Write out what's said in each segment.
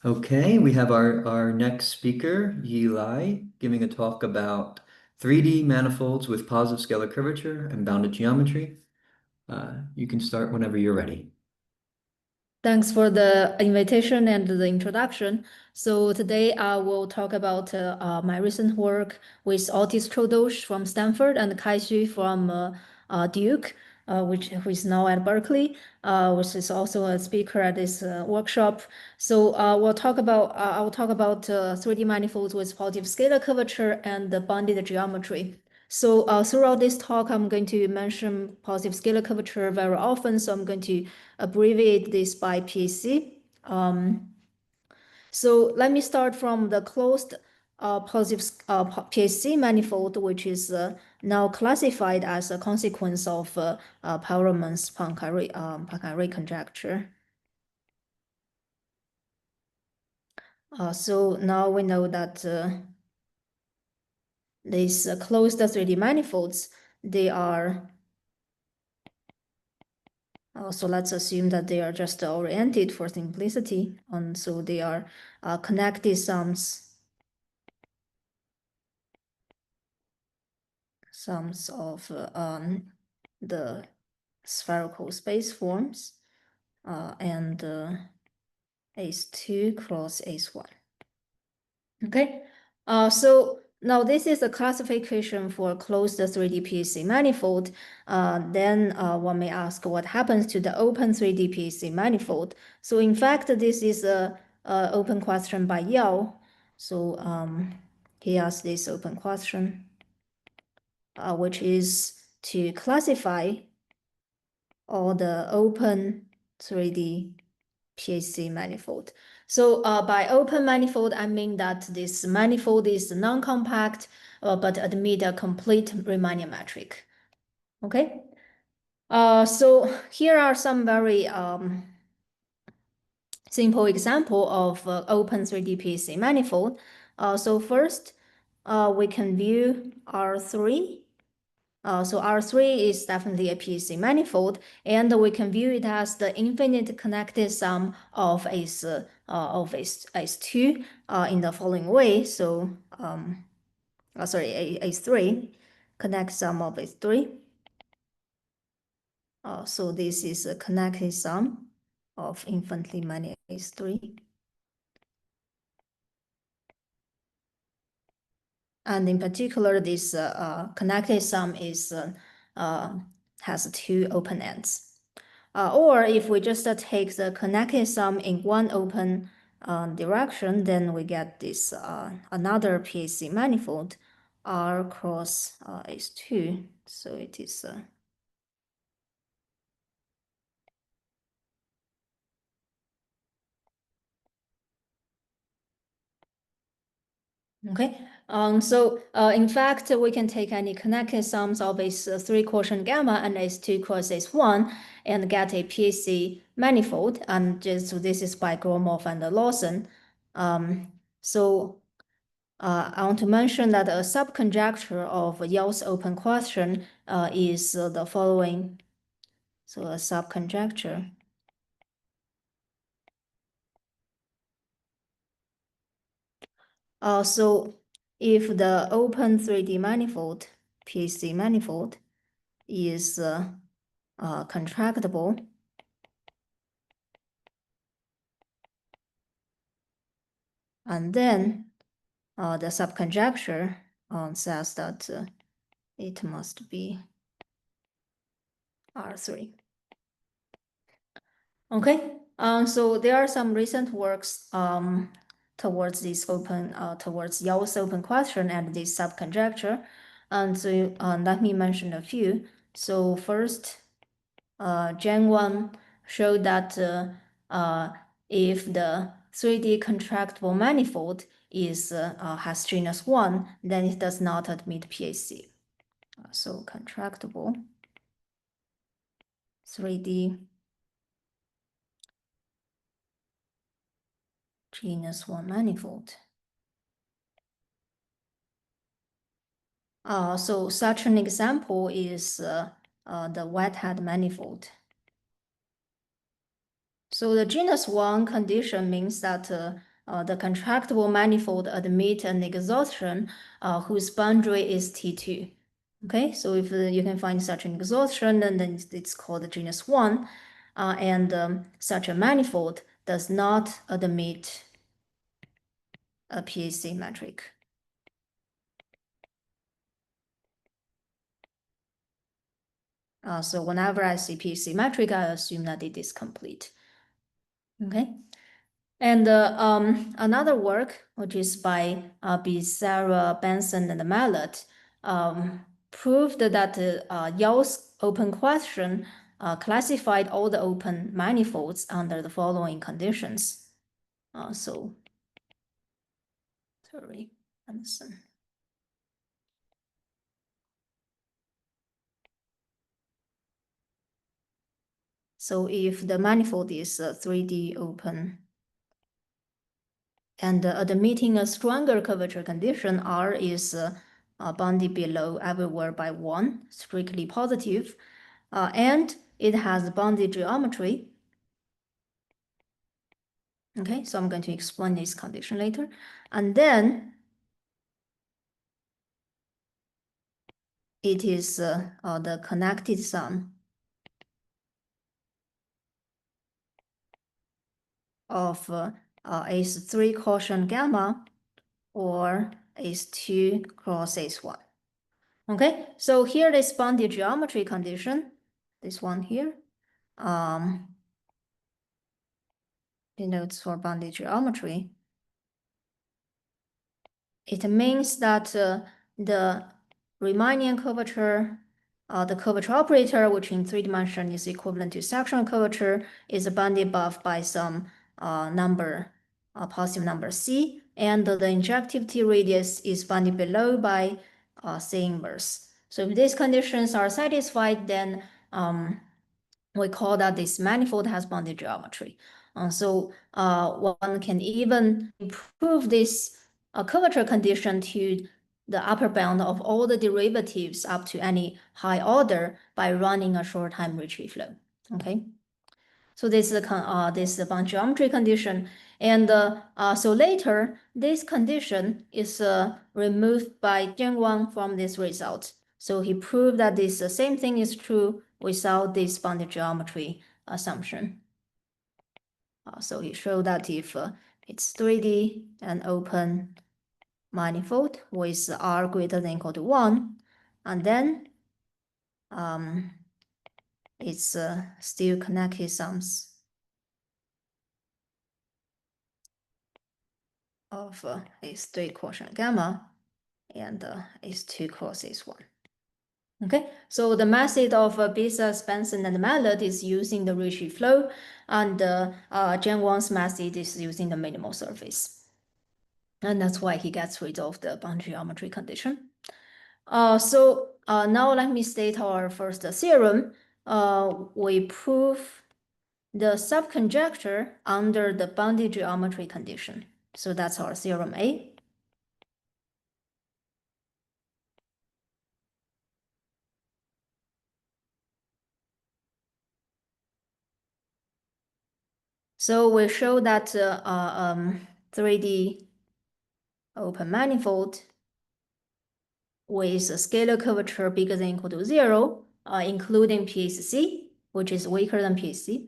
Okay, we have our next speaker, Yi Lai, giving a talk about 3D manifolds with positive scalar curvature and bounded geometry. You can start whenever you're ready. Thanks for the invitation and the introduction. So today I will talk about my recent work with Otis Chodosh from Stanford and Kai-Xu from Duke, who is now at Berkeley, which is also a speaker at this workshop. So I will talk about 3D manifolds with positive scalar curvature and the bounded geometry. So throughout this talk, I'm going to mention positive scalar curvature very often. So I'm going to abbreviate this by PAC. So let me start from the closed positive PAC manifold, which is now classified as a consequence of Powerman's Poincare conjecture. So now we know that these closed 3D manifolds, they are so let's assume that they are just oriented for simplicity, and so they are connected sums of the spherical space forms and S2 cross S1. Okay, so now this is a classification for closed 3D PAC manifold. Then one may ask what happens to the open 3D PAC manifold. So in fact, this is a open question by Yao. So he asked this open question, which is to classify all the open 3D PAC manifold. So by open manifold, I mean that this manifold is non-compact, but admit a complete Riemannian metric. Okay. So here are some very simple example of open 3D PAC manifold. So first, we can view R3. So R3 is definitely a PAC manifold, and we can view it as the infinite connected sum of S2 in the following way. So S3 connect sum of S3. So this is a connected sum of infinitely many S3. And in particular, this connected sum is has two open ends. Or if we just take the connected sum in one open direction, then we get this another PAC manifold R cross S2. So it is okay. So in fact, we can take any connected sums of S3 quotient gamma and S2 cross S1 and get a PAC manifold. And just so this is by Gromov and Lawson. So I want to mention that a subconjecture of Yale's open question is the following. So a subconjecture. So if the open 3D manifold, PAC manifold, is contractible, and then the subconjecture says that it must be R3. Okay, so there are some recent works towards this towards Yale's open question and this subconjecture. And so let me mention a few. So first, Gen 1 showed that if the 3D contractible manifold is has genus 1, then it does not admit PAC. So contractible 3D genus 1 manifold. So such an example is the whitehead manifold. So the genus 1 condition means that the contractible manifold admit an exhaustion whose boundary is T2. Okay, so if you can find such an exhaustion, then it's called genus 1, and such a manifold does not admit a PAC metric. So whenever I see PAC metric, I assume that it is complete. Okay. And another work, which is by Becerra, Benson, and Mallet, proved that Yale's open question classified all the open manifolds under the following conditions. Sorry, Benson. So if the manifold is 3D open, and admitting a stronger curvature condition, R is bounded below everywhere by 1, strictly positive, and it has bounded geometry. Okay, so I'm going to explain this condition later. And then it is the connected sum of S3 quotient gamma or S2 cross S1. Okay, so here is bounded geometry condition, this one here, denotes for bounded geometry. It means that the Riemannian curvature, the curvature operator, which in 3 dimension is equivalent to sectional curvature, is bounded above by some number, positive number C, and the injectivity radius is bounded below by C inverse. So if these conditions are satisfied, then we call that this manifold has bounded geometry. So one can even improve this curvature condition to the upper bound of all the derivatives up to any high order by running a short time Ricci flow. Okay, so this is the bound geometry condition, and so later this condition is removed by Zheng Wang from this result. So he proved that this same thing is true without this bounded geometry assumption. So he showed that if it's 3D and open manifold with R greater than equal to 1, and then it's still connected sums of S3 quotient gamma and S2 cross S1. Okay, so the method of Becerra, Benson, and Mallet is using the Ricci flow, and Zheng Wang's method is using the minimal surface. And that's why he gets rid of the bound geometry condition. So now let me state our first theorem. We prove the subconjecture under the bounded geometry condition. So that's our theorem A. So we show that 3D open manifold with a scalar curvature bigger than equal to 0, including PSC, which is weaker than PSC,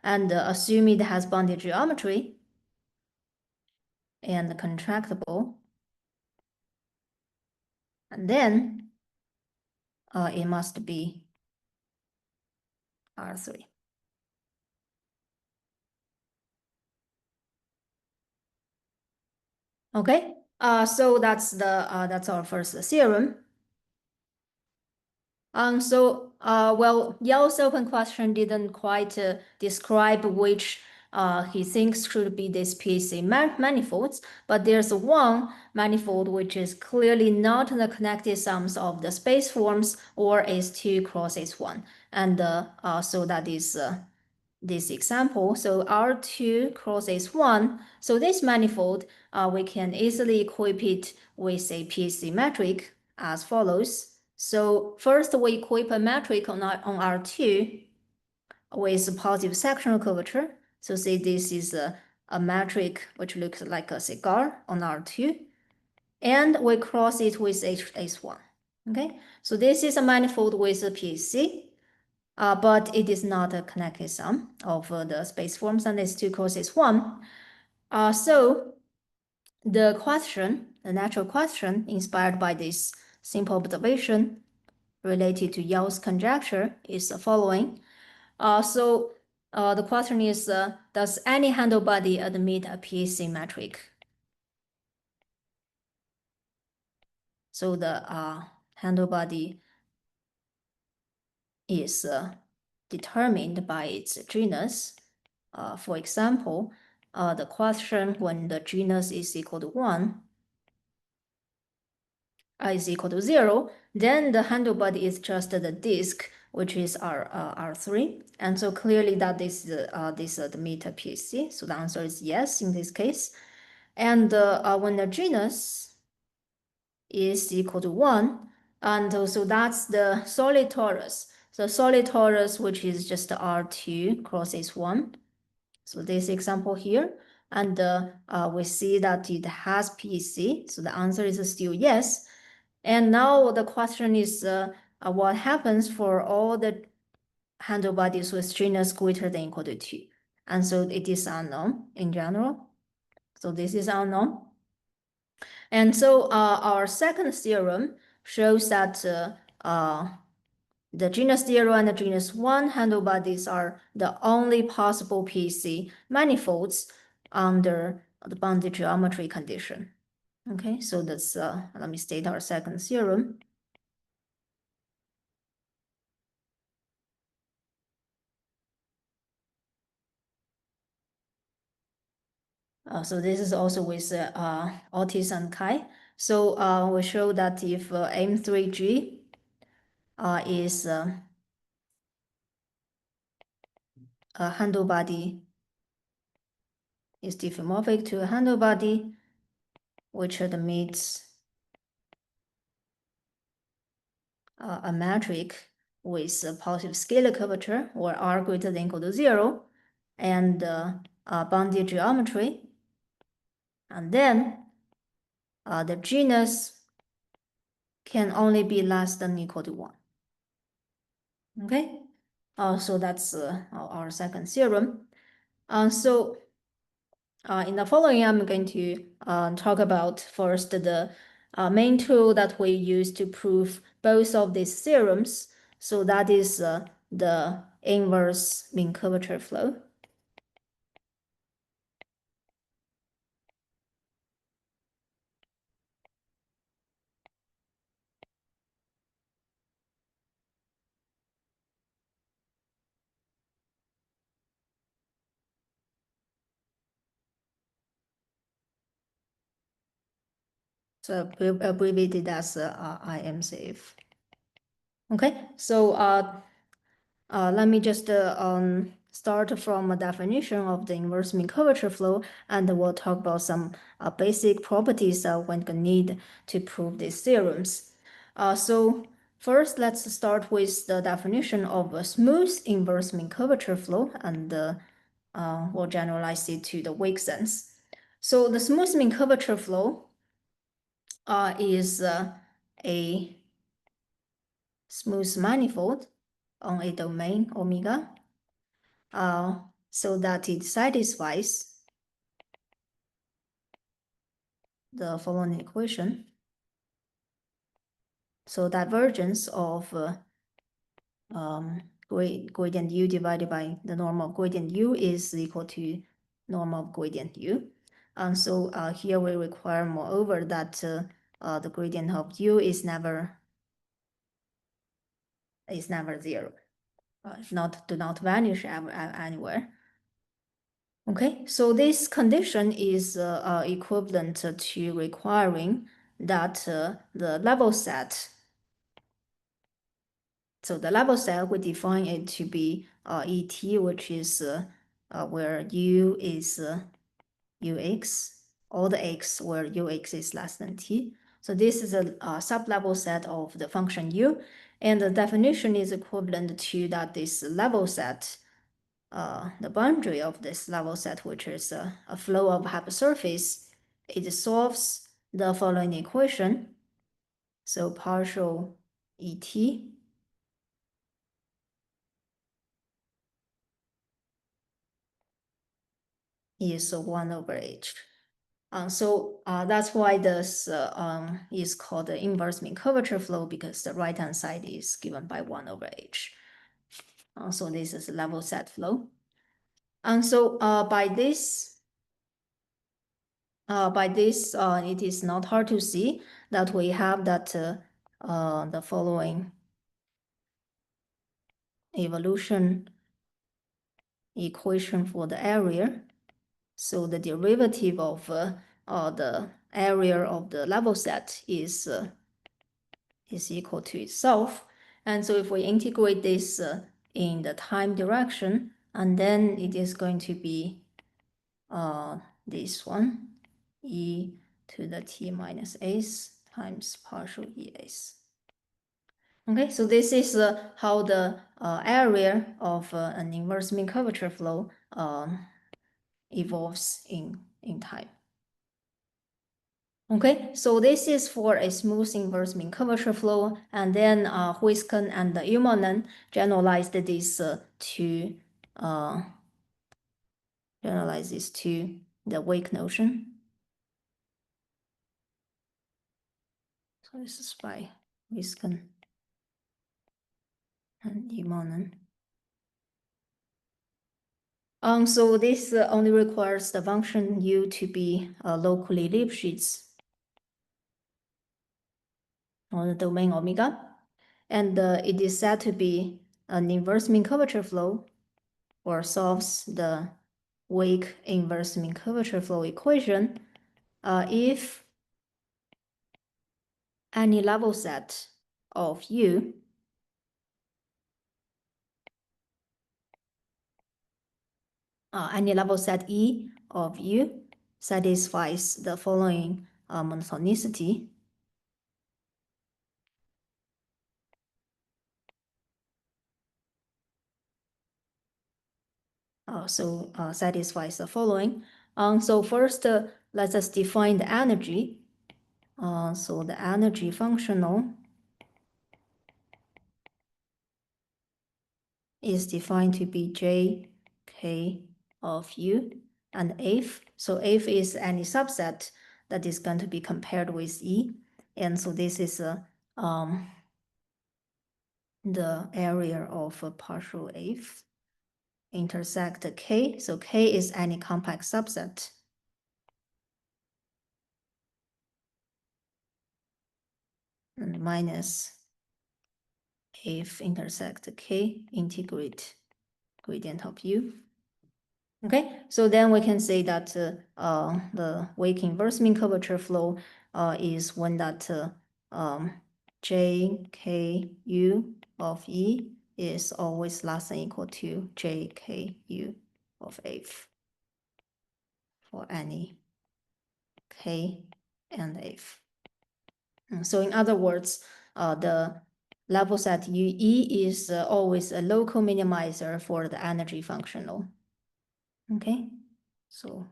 and assume it has bounded geometry and contractible, and then it must be R3. Okay, so that's our first theorem. Well, Yale's open question didn't quite describe which he thinks should be these PAC manifolds, but there's one manifold which is clearly not the connected sums of the space forms or S2 cross S1, and so that is this example. So R2 cross S1. So this manifold, we can easily equip it with a PAC metric as follows. So first we equip a metric on R2 with positive sectional curvature. So say this is a metric which looks like a cigar on R2, and we cross it with HS1. Okay, so this is a manifold with a PHC, but it is not a connected sum of the space forms, and it's 2 cross S1. So the natural question inspired by this simple observation related to Yale's conjecture is the following. The question is, does any handlebody admit a PHC metric? So the handlebody is determined by its genus. For example, the question when the genus is equal to 1, is equal to 0, then the handlebody is just the disk, which is R3. And so clearly that is the meter PHC. So the answer is yes in this case. And when the genus is equal to 1, and so that's the solid torus. So solid torus, which is just R2 cross S1. So this example here, and we see that it has PEC. So the answer is still yes. And now the question is, what happens for all the handlebodies with genus greater than equal to 2? And so it is unknown in general. So this is unknown. And so our second theorem shows that the genus 0 and the genus 1 handlebodies are the only possible PEC manifolds under the bounded geometry condition. Okay, so that's, let me state our second theorem. So this is also with Otis and Kai. So we show that if M3G is a handlebody is diffeomorphic to a handlebody which admits a metric with a positive scalar curvature or R greater than equal to 0 and bounded geometry, and then the genus can only be less than equal to 1. Okay, so that's our second theorem. So in the following, I'm going to talk about first the main tool that we use to prove both of these theorems. So that is the inverse mean curvature flow. So abbreviated as IMCF. Okay, so let me just start from a definition of the inverse mean curvature flow, and we'll talk about some basic properties one can need to prove these theorems. So first, let's start with the definition of a smooth inverse mean curvature flow, and we'll generalize it to the weak sense. So the smooth mean curvature flow is a smooth manifold on a domain omega, so that it satisfies the following equation. So divergence of gradient u divided by the norm of gradient u is equal to norm of gradient u. And so here we require moreover that the gradient of u is never 0. Do not vanish anywhere. Okay, so this condition is equivalent to requiring that the level set. So the level set, we define it to be ET, which is where u is ux, all the x where ux is less than t. So this is a sub-level set of the function u, and the definition is equivalent to that this level set the boundary of this level set, which is a flow of hypersurface, it solves the following equation. So partial ET is 1 over h. So that's why this is called the inverse mean curvature flow, because the right-hand side is given by 1 over h. So this is level set flow. And so by this, it is not hard to see that we have that the following evolution equation for the area. So the derivative of the area of the level set is equal to itself. And so if we integrate this in the time direction, and then it is going to be this one, e to the t minus s times partial es. Okay, so this is how the area of an inverse mean curvature flow evolves in time. Okay, so this is for a smooth inverse mean curvature flow, and then Huisken and Umanen generalized this to the wake notion. So this is by Huisken and Umanen. So this only requires the function u to be locally Lipschitz on the domain omega, and it is said to be an inverse mean curvature flow, or solves the weak inverse mean curvature flow equation if any level set of u any level set E of U satisfies the following monotonicity. Satisfies the following. So first, let us define the energy. So the energy functional is defined to be J, K of U, and if. So if is any subset that is going to be compared with E. And so this is the area of a partial if intersect K. So K is any compact subset. And minus if intersect K, integrate gradient of U. Okay, so then we can say that the wake inverse mean curvature flow is when that J, K, U of E is always less than equal to J, K, U of F for any K and F. So in other words, the level set UE is always a local minimizer for the energy functional. Okay, so.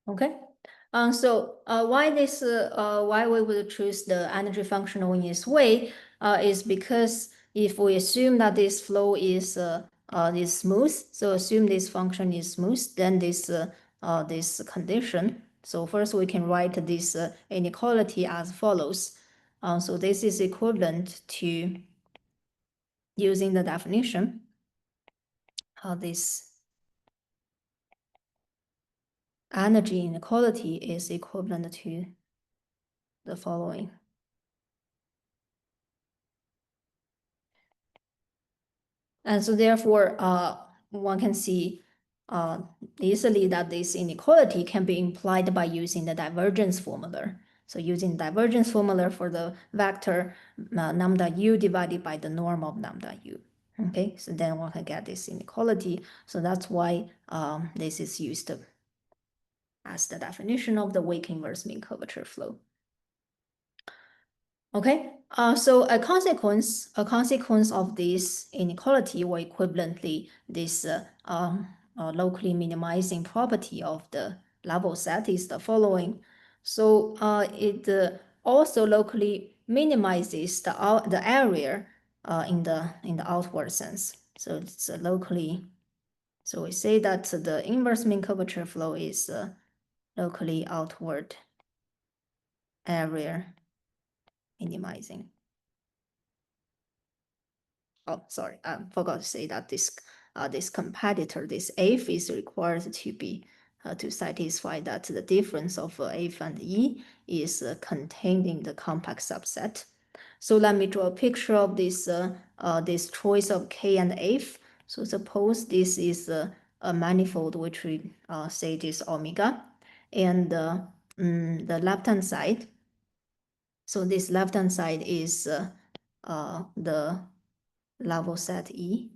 Okay. So why we would choose the energy functional in this way is because if we assume that this flow is smooth, so assume this function is smooth, then this condition. So first we can write this inequality as follows. So this is equivalent to using the definition. This energy inequality is equivalent to the following. And so therefore, one can see easily that this inequality can be implied by using the divergence formula. So using divergence formula for the vector lambda u divided by the norm of lambda u. Okay, so then one can get this inequality. So that's why this is used as the definition of the weak inverse mean curvature flow. Okay, so a consequence of this inequality, or equivalently this locally minimizing property of the level set, is the following. So it also locally minimizes the area in the outward sense. So it's locally. So we say that the inverse mean curvature flow is locally outward area minimizing. Oh, sorry, I forgot to say that this competitor, this F, is required to be to satisfy that the difference of F and E is contained in the compact subset. So let me draw a picture of this this choice of K and F. So suppose this is a manifold which we say it is omega, and the left-hand side. So this left-hand side is the level set E.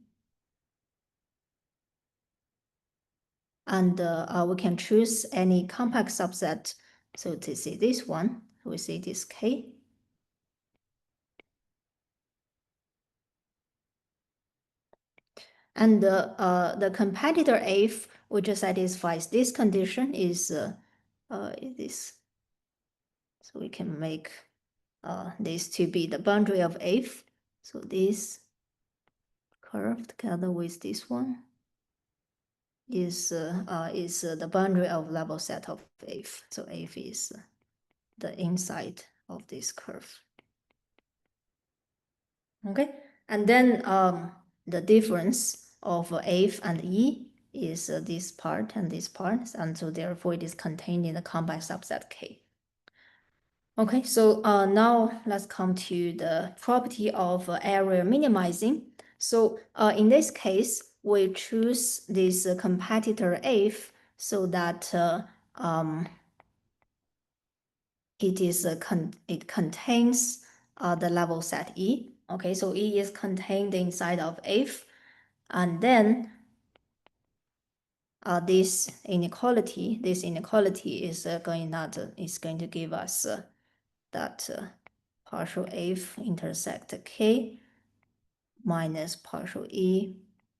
And we can choose any compact subset. So to see this one, we say this K. And the competitor F, which satisfies this condition, is this. So we can make this to be the boundary of F. So this curve together with this one is the boundary of level set of F. So F is the inside of this curve. Okay, and then the difference of F and E is this part and this part, and so therefore it is contained in the compact subset K. Okay, so now let's come to the property of area minimizing. So in this case, we choose this competitor F so that it contains the level set E. Okay, so E is contained inside of F, and then this inequality is going to give us that partial F intersect K minus partial E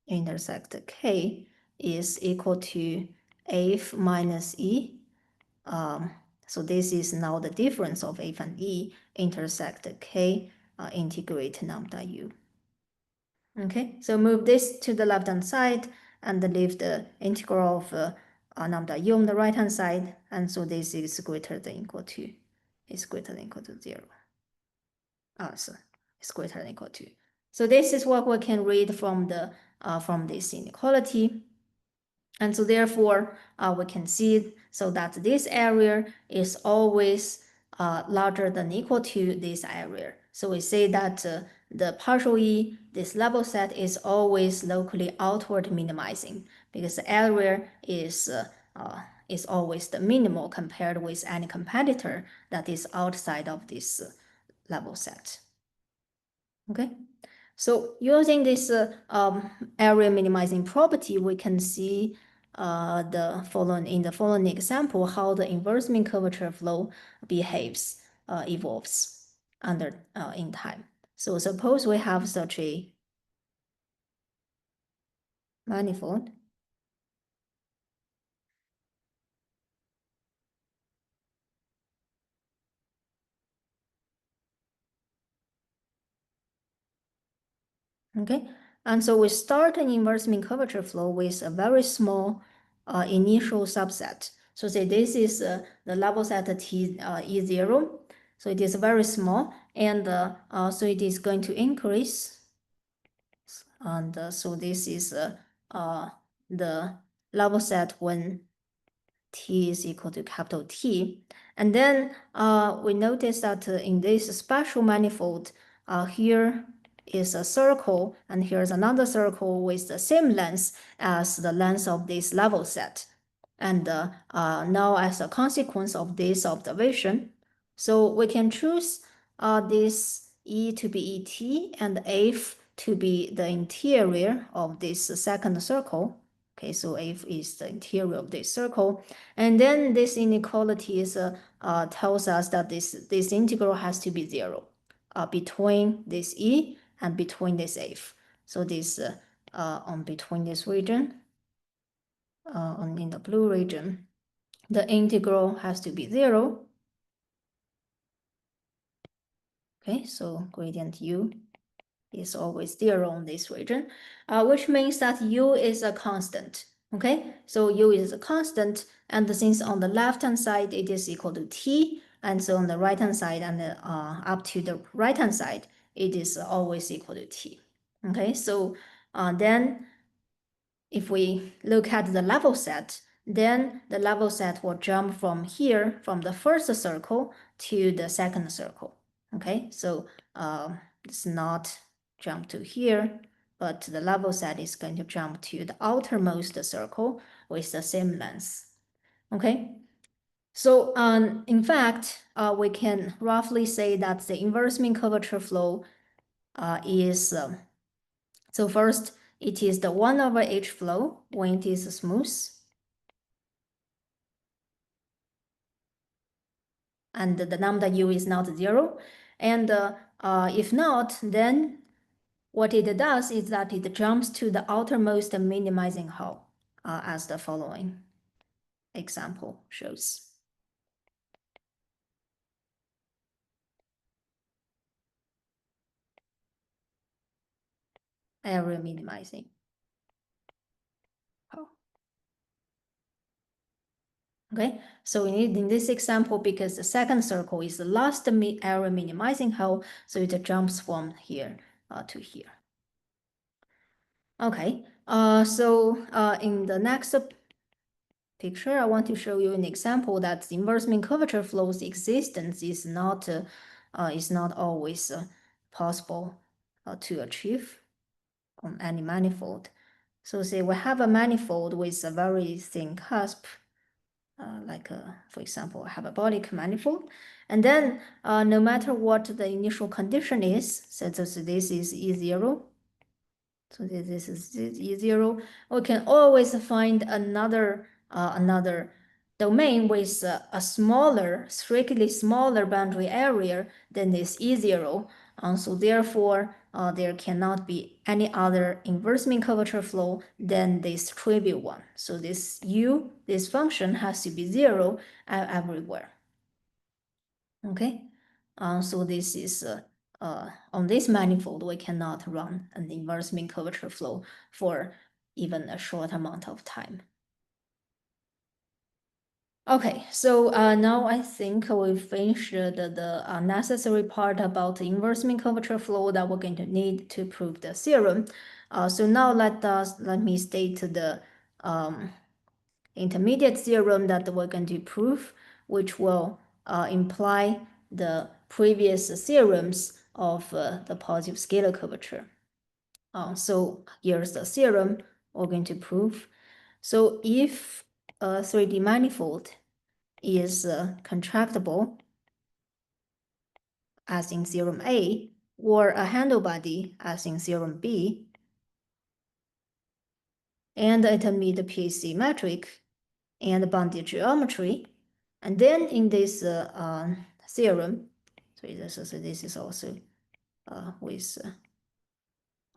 intersect K is equal to F minus E. So this is now the difference of F and E intersect K integrate lambda U. Okay, so move this to the left-hand side and leave the integral of lambda U on the right-hand side. And so this is greater than equal to, 0. So it's greater than equal to. So this is what we can read from this inequality. And so therefore, we can see so that this area is always larger than equal to this area. So we say that the partial E, this level set, is always locally outward minimizing because the area is always the minimal compared with any competitor that is outside of this level set. Okay. So using this area minimizing property, we can see in the following example how the inverse mean curvature flow behaves, evolves in time. So suppose we have such a manifold. Okay, and so we start an inverse mean curvature flow with a very small initial subset. So say this is the level set T E0. So it is very small, and so it is going to increase. And so this is the level set when T is equal to capital T. And then we notice that in this special manifold, here is a circle, and here's another circle with the same length as the length of this level set. And now as a consequence of this observation, So we can choose this E to be ET and F to be the interior of this second circle. Okay, so F is the interior of this circle. And then this inequality tells us that this integral has to be 0 between this E and between this F. So this on between this region, in the blue region, the integral has to be 0. Okay, so gradient U is always 0 on this region, which means that U is a constant. Okay, so U is a constant, and since on the left-hand side it is equal to T, and so on the right-hand side and up to the right-hand side, it is always equal to T. Okay, so then if we look at the level set, then the level set will jump from here, from the first circle to the second circle. Okay, so it's not jump to here, but the level set is going to jump to the outermost circle with the same length. Okay, so in fact, we can roughly say that the inverse mean curvature flow is so first, it is the 1 over h flow when it is smooth. And the lambda u is not 0. And if not, then what it does is that it jumps to the outermost minimizing hull, as the following example shows. Area minimizing hull. Okay, so we need in this example, because the second circle is the last area minimizing hull, so it jumps from here to here. Okay, so in the next picture, I want to show you an example that the inverse mean curvature flow's existence is not always possible to achieve on any manifold. So say we have a manifold with a very thin cusp, for example, a hyperbolic manifold, and then no matter what the initial condition is, such as this is E0, so this is E0, we can always find another domain with a smaller, strictly smaller boundary area than this E0. So therefore, there cannot be any other inverse mean curvature flow than this trivial one. So this U, this function has to be 0 everywhere. Okay, so this is on this manifold, we cannot run an inverse mean curvature flow for even a short amount of time. Okay, so now I think we've finished the necessary part about the inverse mean curvature flow that we're going to need to prove the theorem. So now let me state the intermediate theorem that we're going to prove, which will imply the previous theorems of the positive scalar curvature. So here's the theorem we're going to prove. So if a 3D manifold is contractible, as in theorem A, or a handlebody, as in theorem B, and it meets the PAC metric and boundary geometry, and then in this theorem, so this is also with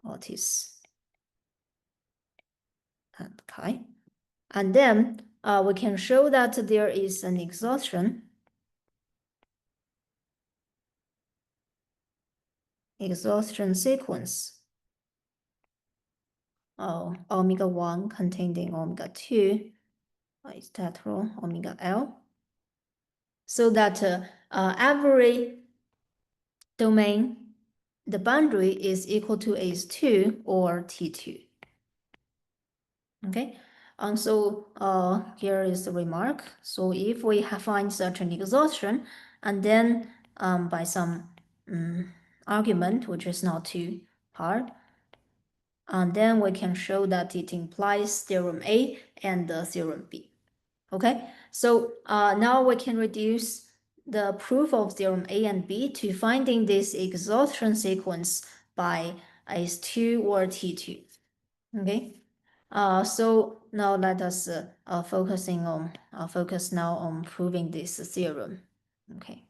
Otis and Kai. And then we can show that there is an exhaustion sequence of omega 1 containing omega 2 is tetrol omega L, so that every domain, the boundary is equal to S2 or T2. Okay, and so here is the remark. So if we find such an exhaustion, and then by some argument, which is not too hard, and then we can show that it implies theorem A and theorem B. Okay, so now we can reduce the proof of theorem A and B to finding this exhaustion sequence by S2 or T2. Okay. So now let us focus now on proving this theorem. Okay.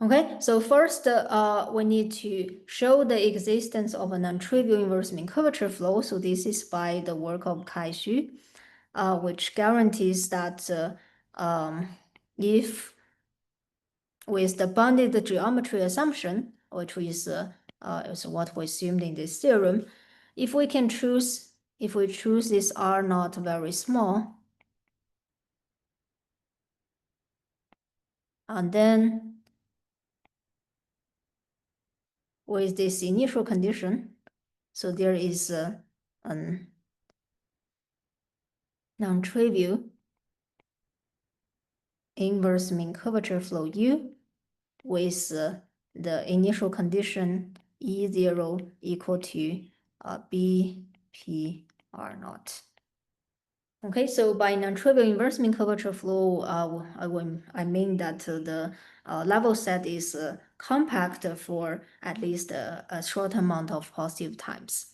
Okay, so first we need to show the existence of a non-trivial inverse mean curvature flow. So this is by the work of Kai Xu, which guarantees that if with the bounded geometry assumption, which is what we assumed in this theorem, if we choose this R not very small, and then with this initial condition, so there is a non-trivial inverse mean curvature flow U with the initial condition E0 equal to B P R naught. Okay, so by non-trivial inverse mean curvature flow, I mean that the level set is compact for at least a short amount of positive times.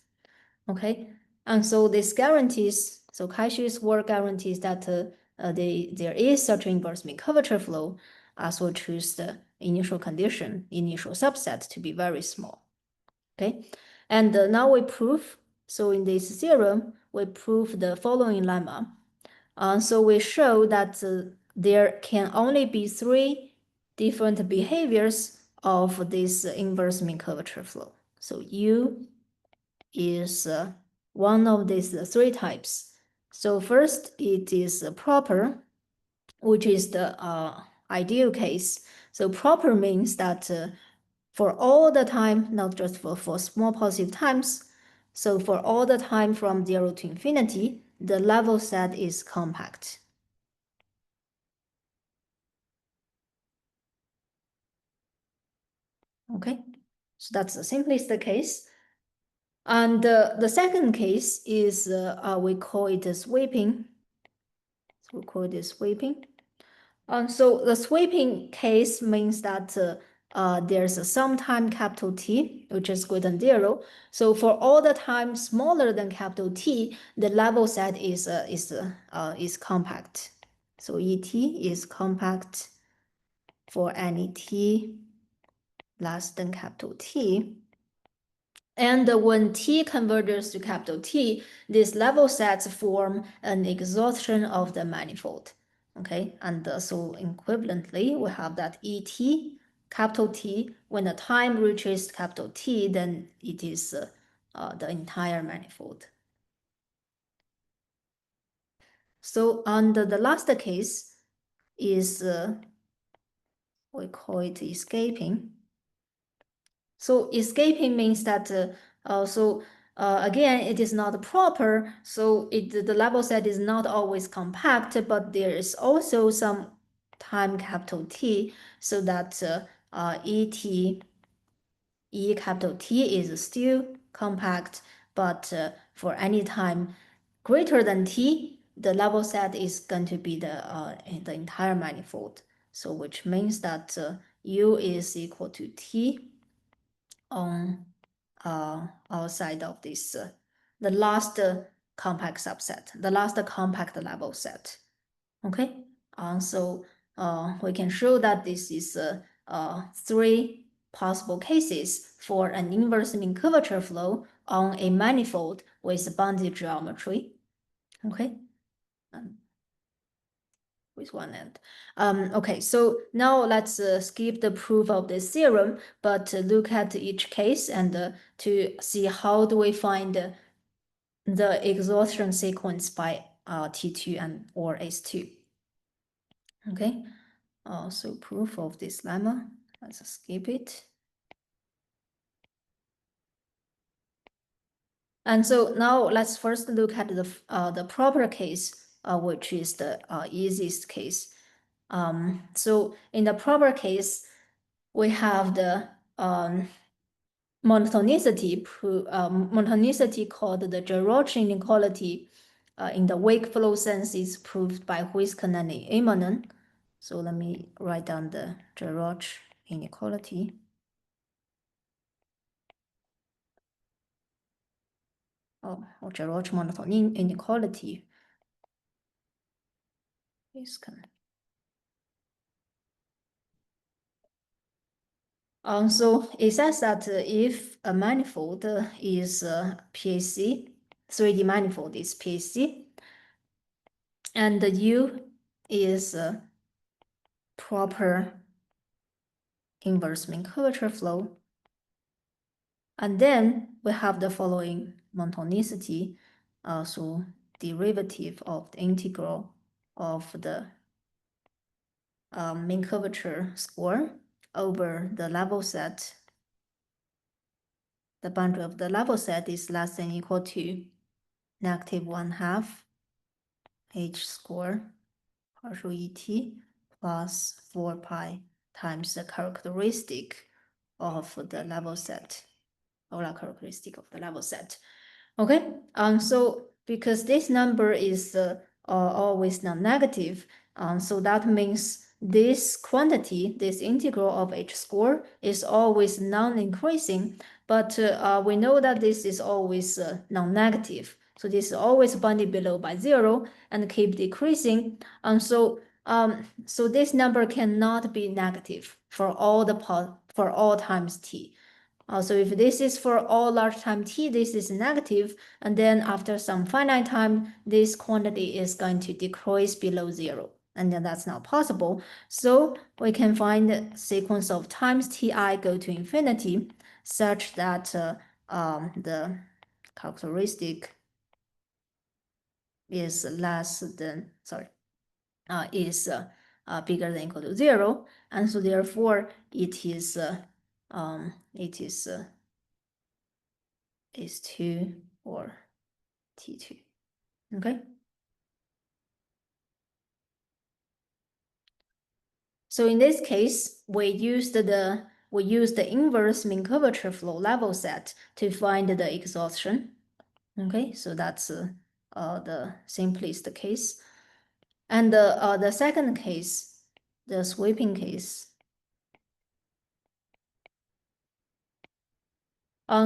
Okay, and so this guarantees, so Kaishi's work guarantees that there is such inverse mean curvature flow as we choose the initial condition, initial subset to be very small. Okay, and now we prove, so in this theorem, we prove the following lemma. So we show that there can only be 3 different behaviors of this inverse mean curvature flow. So U is one of these 3 types. So first, it is proper, which is the ideal case. So proper means that for all the time, not just for small positive times, so for all the time from 0 to infinity, the level set is compact. Okay, so that's the simplest case. And the second case is we call it sweeping. So we call it sweeping. So the sweeping case means that there's some time capital T, which is greater than 0. So for all the time smaller than capital T, the level set is compact. So ET is compact for any T less than capital T. And when T converges to capital T, these level sets form an exhaustion of the manifold. Okay, and so equivalently, we have that ET, capital T, when the time reaches capital T, then it is the entire manifold. So under the last case is, we call it escaping. So escaping means that again, it is not proper, so the level set is not always compact, but there is also some time capital T, so that E capital T is still compact, but for any time greater than T, the level set is going to be the entire manifold. So which means that U is equal to T on outside of this, the last compact subset, the last compact level set. Okay, so we can show that this is 3 possible cases for an inverse mean curvature flow on a manifold with bounded geometry. Okay. With one end. Okay, so now let's skip the proof of this theorem, but look at each case and to see how do we find the exhaustion sequence by T2 and or S2. Okay, so proof of this lemma, let's skip it. And so now let's first look at the proper case, which is the easiest case. So in the proper case, we have the monotonicity called the Geroch inequality in the wake flow sense is proved by Huisken and Immonen. So let me write down the Geroch inequality. Or Geroch monotony inequality. Huisken. So it says that if a manifold is PAC, 3D manifold is PAC, and the U is proper inverse mean curvature flow, and then we have the following monotonicity, so derivative of the integral of the mean curvature score over the level set. The boundary of the level set is less than or equal to -1/2 h square partial ET plus 4 pi times the characteristic of the level set, or the characteristic of the level set. Okay, so because this number is always non-negative, so that means this quantity, this integral of h square, is always non-increasing, but we know that this is always non-negative. So this is always bounded below by 0 and keep decreasing. So this number cannot be negative for all times t. So if this is for all large time t, this is negative, and then after some finite time, this quantity is going to decrease below 0, and then that's not possible. So we can find the sequence of times ti go to infinity such that the characteristic is less than, is bigger than or equal to 0, and so therefore it is 2 or T2. Okay. So in this case, we used the inverse mean curvature flow level set to find the exhaustion. Okay, so that's the simplest case. And the second case, the sweeping case.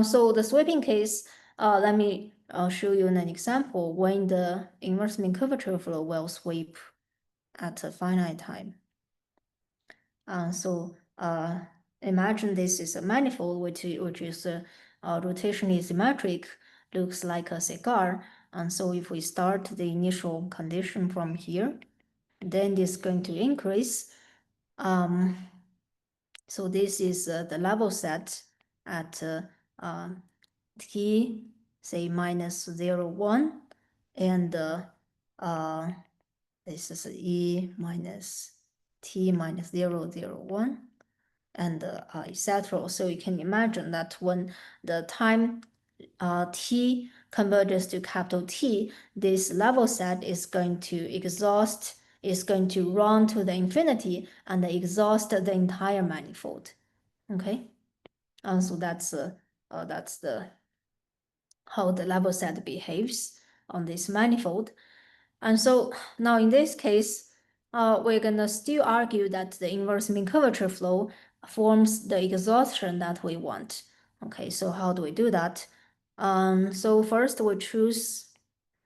So the sweeping case, let me show you an example when the inverse mean curvature flow will sweep at a finite time. So imagine this is a manifold which is rotationally symmetric, looks like a cigar. And so if we start the initial condition from here, then it's going to increase. So this is the level set at t, say -0, 1, and this is e minus t -0, 0, 1, and etc. So you can imagine that when the time t converges to capital T, this level set is going to exhaust, is going to run to the infinity and exhaust the entire manifold. Okay, so that's the how the level set behaves on this manifold. And so now in this case, we're gonna still argue that the inverse mean curvature flow forms the exhaustion that we want. Okay, so how do we do that? So first we choose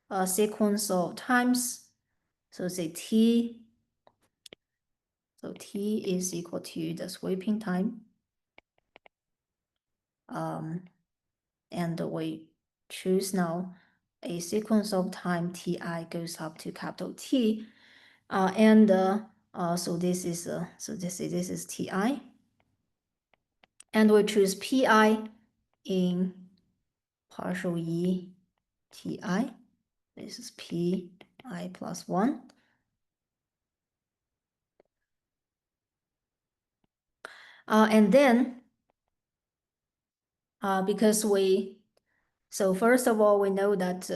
a sequence of times. So say t. So t is equal to the sweeping time. And we choose now a sequence of time ti goes up to capital T, so this is ti, and we choose pi in partial e ti. This is pi plus 1. And then because so first of all, we know that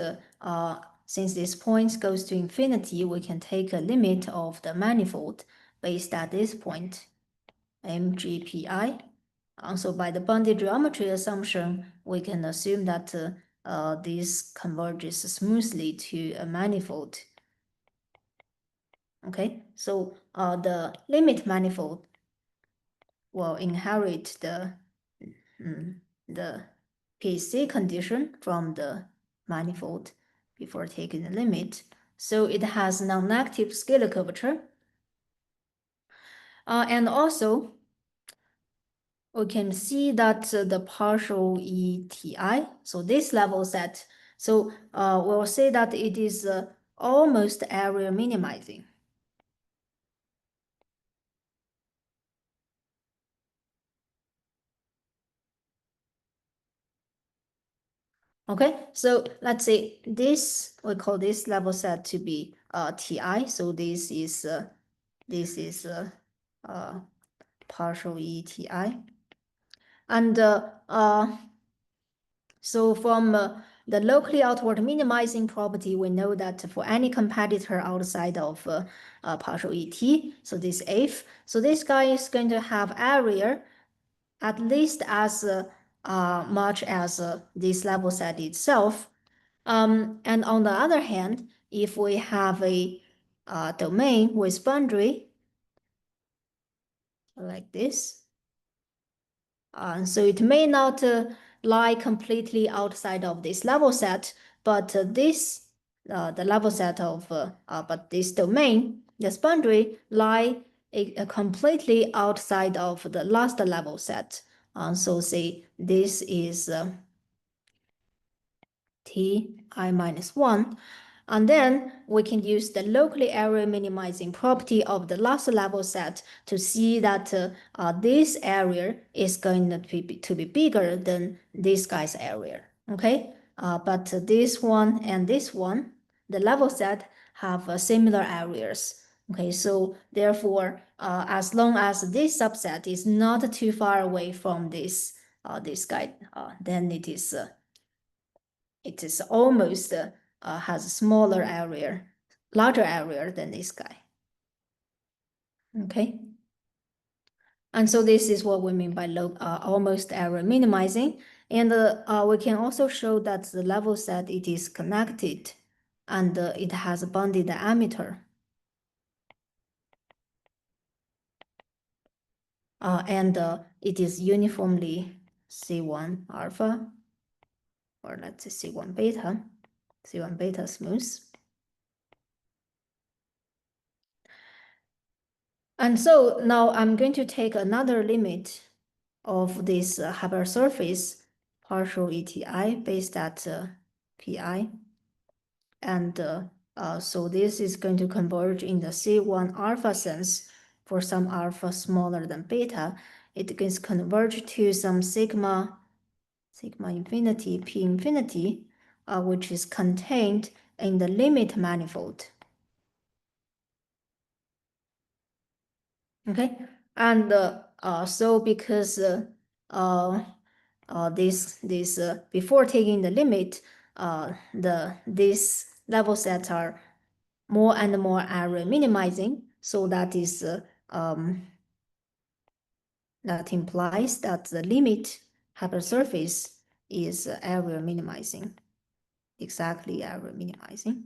since this point goes to infinity, we can take a limit of the manifold based at this point, mgpi. So by the bounded geometry assumption, we can assume that this converges smoothly to a manifold. Okay, so the limit manifold will inherit the PC condition from the manifold before taking the limit. So it has non-negative scalar curvature. And also, we can see that the partial ETI, so this level set, so we'll say that it is almost area minimizing. Okay, so let's say this, we call this level set to be TI. So this is partial ETI. And so from the locally outward minimizing property, we know that for any competitor outside of partial ET, so this F, so this guy is going to have area at least as much as this level set itself. And on the other hand, if we have a domain with boundary like this, so it may not lie completely outside of this level set, but the level set of but this domain, this boundary, lie completely outside of the last level set. So say this is Ti minus 1. And then we can use the locally area minimizing property of the last level set to see that this area is going to be bigger than this guy's area. Okay, but this one and this one, the level set have similar areas. Okay, so therefore, as long as this subset is not too far away from this guy, then it is almost has a smaller area, larger area than this guy. Okay. And so this is what we mean by almost area minimizing. And we can also show that the level set, it is connected and it has a bounded diameter. And it is uniformly C1 alpha, or let's say C1 beta smooth. And so now I'm going to take another limit of this hypersurface partial ETI based at PI. And so this is going to converge in the C1 alpha sense for some alpha smaller than beta. It can converge to some sigma infinity, P infinity, which is contained in the limit manifold. Okay, and so because before taking the limit, these level sets are more and more area minimizing. So that is that implies that the limit hypersurface is area minimizing, exactly area minimizing.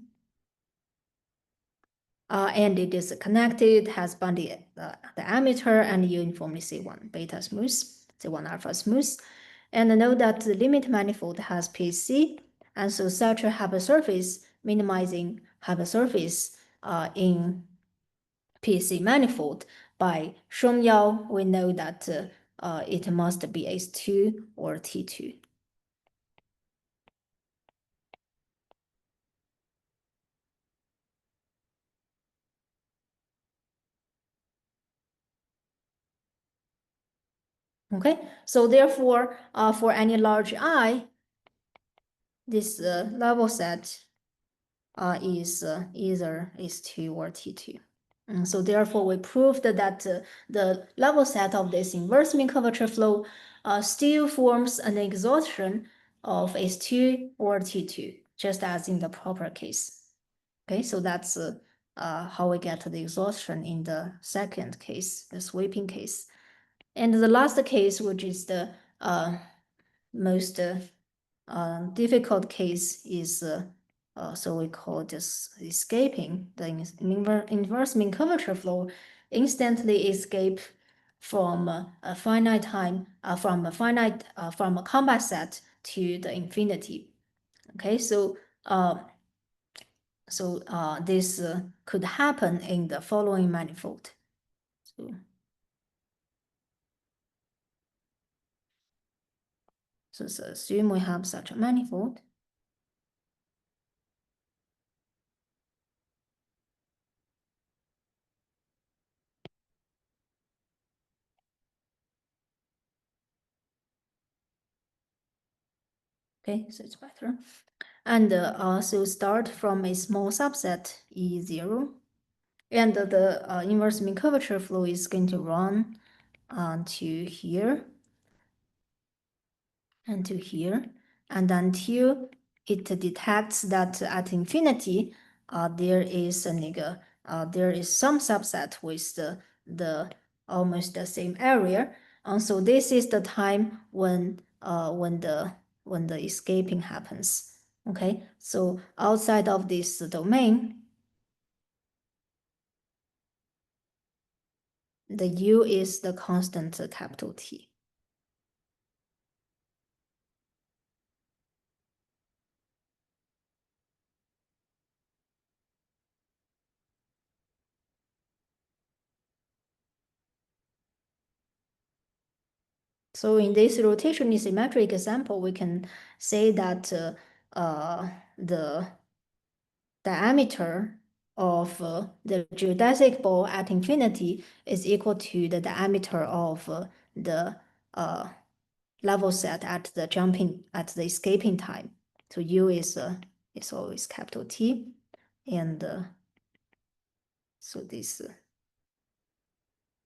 And it is connected, has bounded diameter and uniformly C1 beta smooth, C1 alpha smooth. And note that the limit manifold has PC, and so such a hypersurface minimizing hypersurface in PC manifold. By Shongyao, we know that it must be S2 or T2. Okay, so therefore, for any large I, this level set is either S2 or T2. And so therefore, we proved that the level set of this inverse mean curvature flow still forms an exhaustion of S2 or T2, just as in the proper case. Okay, so that's how we get the exhaustion in the second case, the sweeping case. And the last case, which is the most difficult case, is so we call this escaping. The inverse mean curvature flow instantly escape from a finite time, from a compact set to the infinity. Okay, so this could happen in the following manifold. So assume we have such a manifold. Okay, so it's better. And so start from a small subset E0. And the inverse mean curvature flow is going to run to here and to here. And until it detects that at infinity, there is some subset with the almost the same area. So this is the time when the escaping happens. Okay, so outside of this domain, the U is the constant capital T. So in this rotationally symmetric example, we can say that the diameter of the geodesic ball at infinity is equal to the diameter of the level set at the escaping time. So U is always capital T, and so this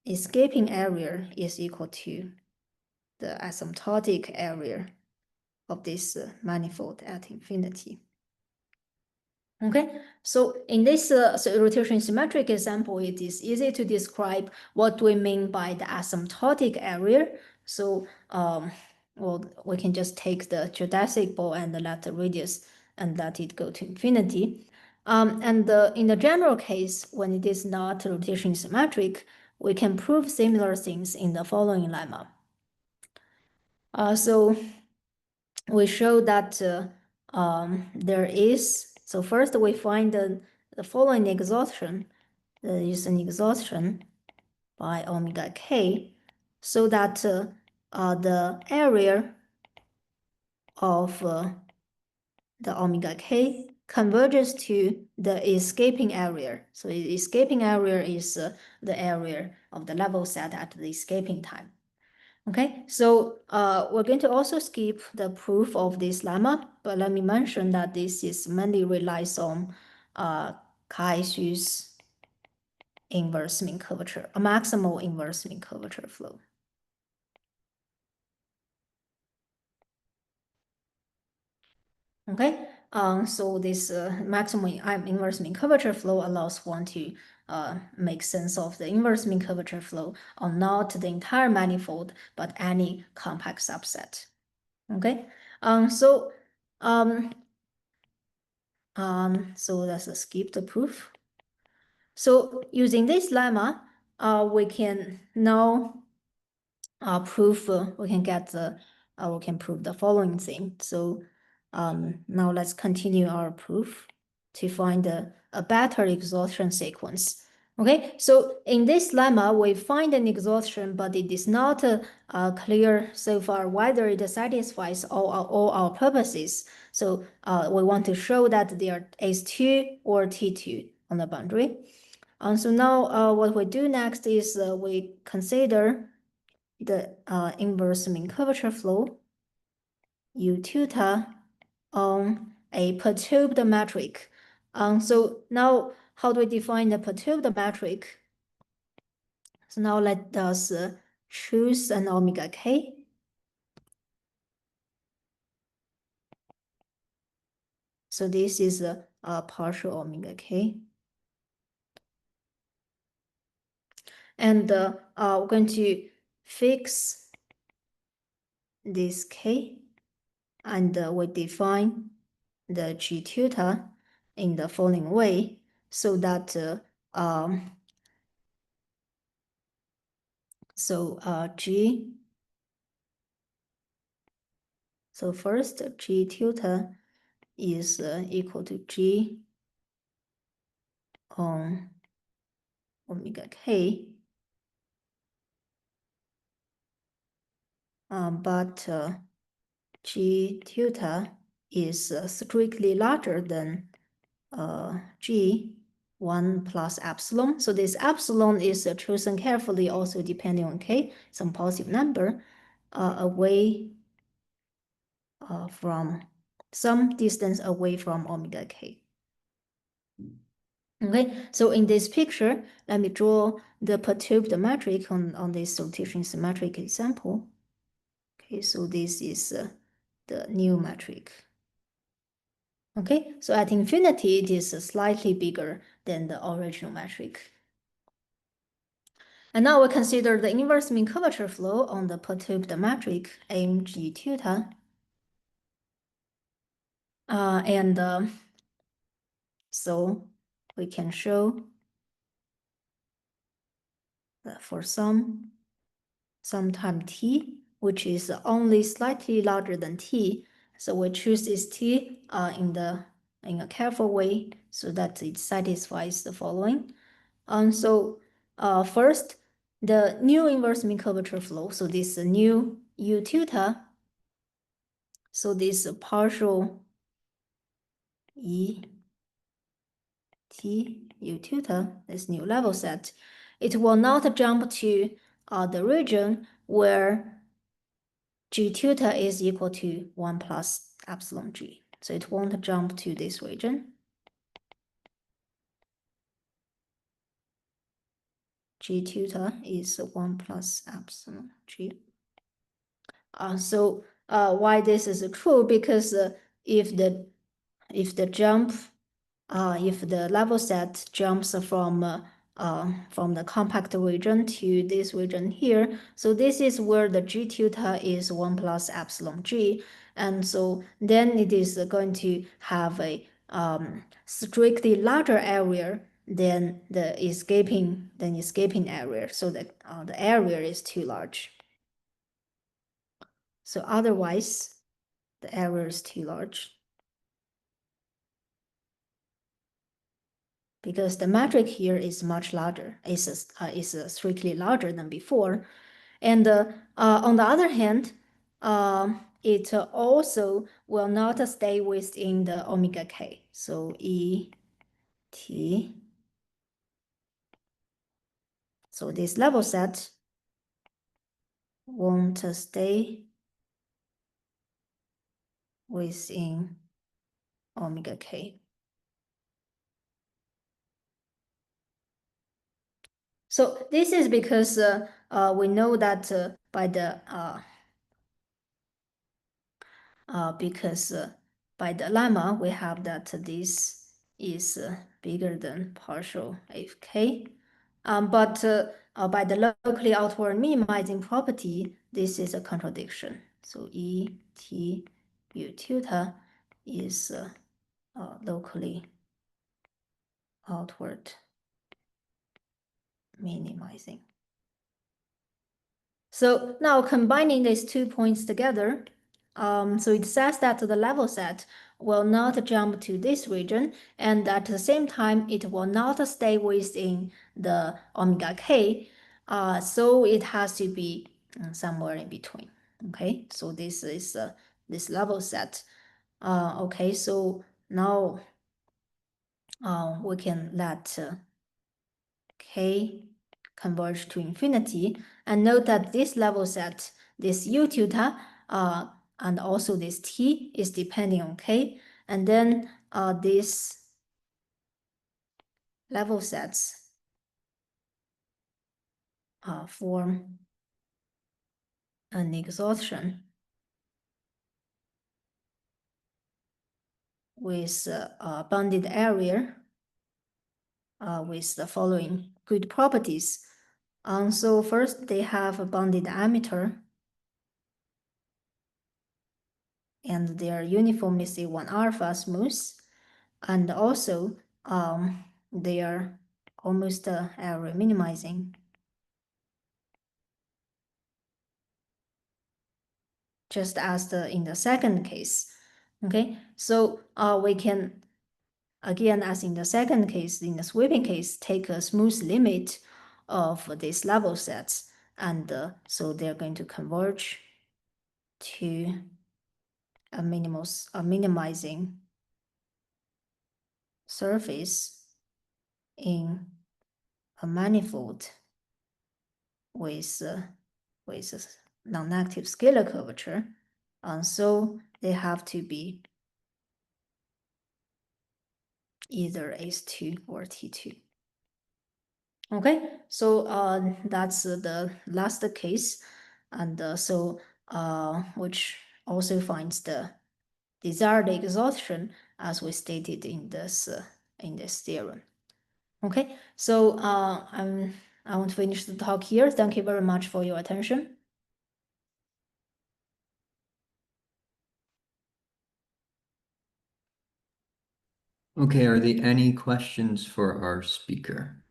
escaping area is equal to the asymptotic area of this manifold at infinity. Okay, so in this rotation symmetric example, it is easy to describe what we mean by the asymptotic area. So, well, we can just take the geodesic ball and let the radius and let it go to infinity. And in the general case, when it is not rotation symmetric, we can prove similar things in the following lemma. So we show that there is, so first we find the following exhaustion. There is an exhaustion by omega k, so that the area of the omega k converges to the escaping area. So the escaping area is the area of the level set at the escaping time. Okay, so we're going to also skip the proof of this lemma, but let me mention that this is mainly relies on Kaishi's inverse mean curvature, a maximal inverse mean curvature flow. Okay, so this maximal inverse mean curvature flow allows one to make sense of the inverse mean curvature flow on not the entire manifold, but any compact subset. Okay, so let's skip the proof. So using this lemma, we can now prove we can prove the following thing. So now let's continue our proof to find a better exhaustion sequence. Okay, so in this lemma, we find an exhaustion, but it is not clear so far whether it satisfies all our purposes. So we want to show that there is S2 or T2 on the boundary. So now what we do next is we consider the inverse mean curvature flow U tilde on a perturbed metric. So now how do we define the perturbed metric? So now let us choose an omega k. So this is a partial omega k. And we're going to fix this K, and we define the G tilde in the following way, so that G, so first G tilde is equal to G on omega K, but G tilde is strictly larger than G 1 plus epsilon. So this epsilon is chosen carefully, also depending on K, some positive number, away from some distance away from omega K. Okay, so in this picture, let me draw the perturbed metric on this rotation symmetric example. Okay, so this is the new metric. Okay, so at infinity, it is slightly bigger than the original metric. And now we consider the inverse mean curvature flow on the perturbed metric mg tilde. So we can show that for some time t, which is only slightly larger than t, so we choose this t in a careful way so that it satisfies the following. So first, the new inverse mean curvature flow, so this new u tilde, so this partial E T U tilde, this new level set, it will not jump to the region where G tilde is equal to 1 plus epsilon G. So it won't jump to this region. G tilde is 1 plus epsilon G. So why this is true? Because if the jump, if the level set jumps from the compact region to this region here, so this is where the G tilde is 1 plus epsilon G, and so then it is going to have a strictly larger area than the escaping area, so that the area is too large. So otherwise, the area is too large, because the metric here is much larger. It's strictly larger than before. And on the other hand, it also will not stay within the omega K. So E T. So this level set won't stay within omega K. So this is because we know that by the lemma we have that this is bigger than partial fk. But by the locally outward minimizing property, this is a contradiction. So E T U tilde is locally outward minimizing. So now combining these 2 points together, so it says that the level set will not jump to this region, and at the same time, it will not stay within the omega k. So it has to be somewhere in between. Okay, so this is this level set. Okay, so now we can let k converge to infinity, and note that this level set, this u tilde, and also this t is depending on k, and then these level sets form an exhaustion with a bounded area with the following good properties. So first they have a bounded diameter, and they are uniformly C1 alpha smooth, and also they are almost error minimizing, just as in the second case. Okay, so we can, again, as in the second case, in the sweeping case, take a smooth limit of these level sets, and so they're going to converge to a minimizing surface in a manifold with non-negative scalar curvature. So they have to be either S2 or T2. Okay, so that's the last case, and which also finds the desired exhaustion as we stated in this theorem. Okay, so I want to finish the talk here. Thank you very much for your attention. Okay, are there any questions for our speaker?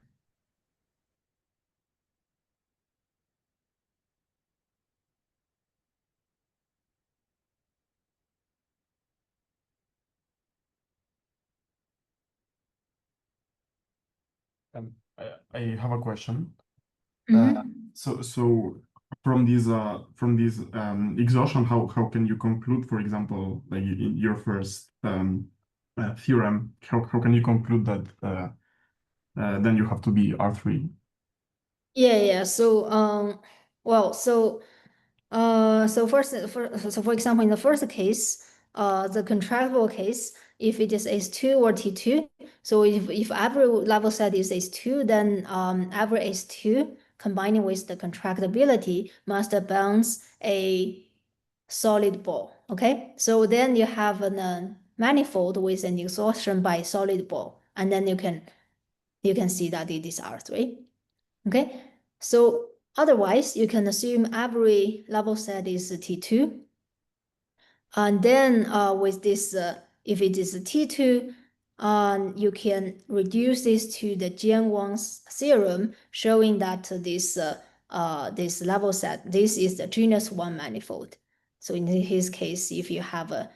I have a question. Mhm. So from this exhaustion, how can you conclude, for example, like in your first theorem, how can you conclude that then you have to be R3? Yeah. So well, so for example, in the first case, the contractible case, if it is S2 or T2, so if every level set is S2, then every S2 combining with the contractibility must bounce a solid ball. Okay, so then you have a manifold with an exhaustion by solid ball, and then you can see that it is R3. Okay, so otherwise you can assume every level set is T2. And then with this, if it is a T2, you can reduce this to the Jian-Wang's theorem, showing that this level set, this is the genus 1 manifold. So in his case, if you have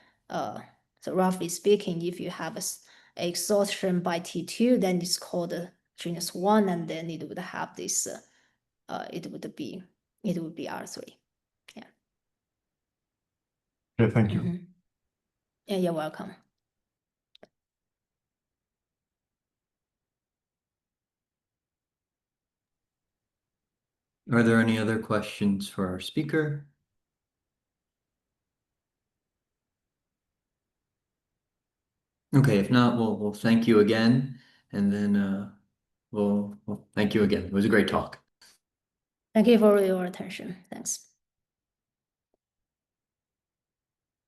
so roughly speaking, if you have a exhaustion by T2, then it's called genus 1, and then it would have this, it would be R3. Yeah. Okay, thank you. Mhm. Yeah, you're welcome. Are there any other questions for our speaker? Okay, if not, we'll thank you again, and then we'll thank you again. It was a great talk. Thank you for your attention. Thanks.